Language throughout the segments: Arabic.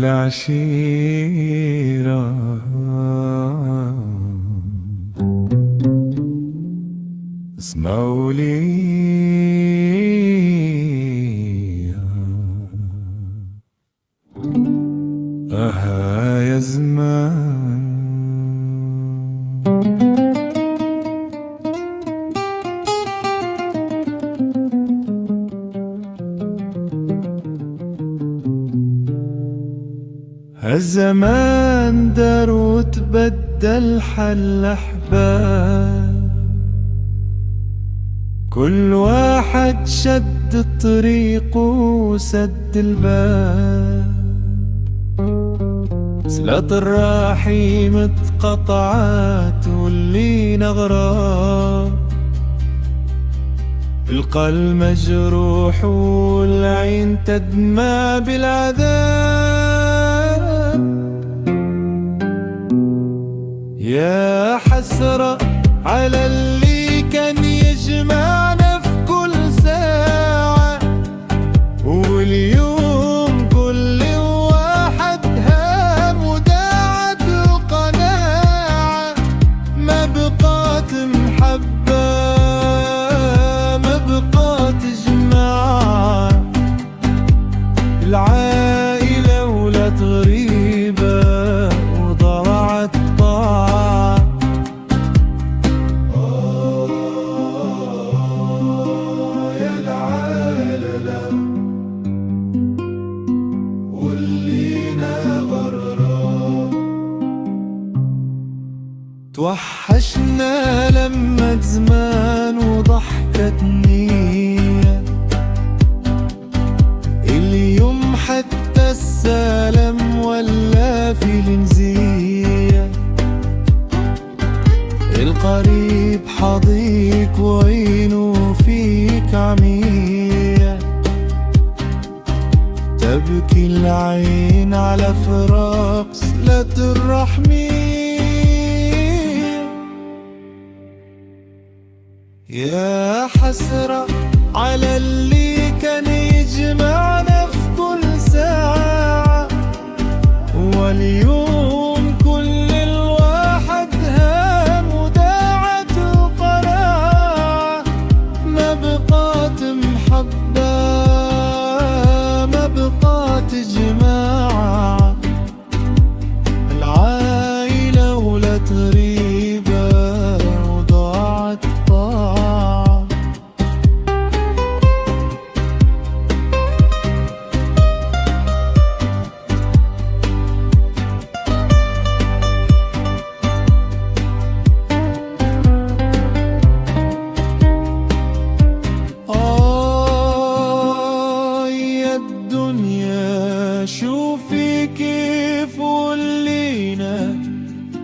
العشيرة اسمعوا لي يا زمان هالزمان دار وتبدل حل أحباب، كل واحد شد الطريق وسد الباب، صلة الرحيم اتقطعت واللي نغراب، القلب مجروح والعين تدمع بالعذاب. يا حسرة على اللي كان يجمعنا في كل ساعة، واليوم كل واحد هام وداعت القناعة، ما بقات محبة ما بقات جماعة، العائلة ولات غريبة وضاعت طاعة. يا العائلة واللينا غراب، توحشنا لما زمان وضحكت نية، اليوم حتى السلام ولا في المزية، القريب حضيك وعينه فيك عمية، تبكي العين على فراق صلة الرحمية. يا حسرة على اللي كان يجمعنا في كل ساعة، واليوم كل الواحد هام وداعت القناعة، ما بقات محبة ما بقات جماعة، العائلة ولات غريبة وضاعت طاعة. يا الدنيا شوفي كيف ولينا،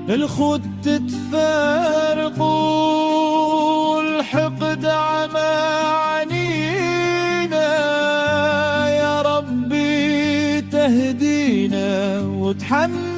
الخد تتفارق والحقد عمى عنينا، يا ربي تهدينا وتحنن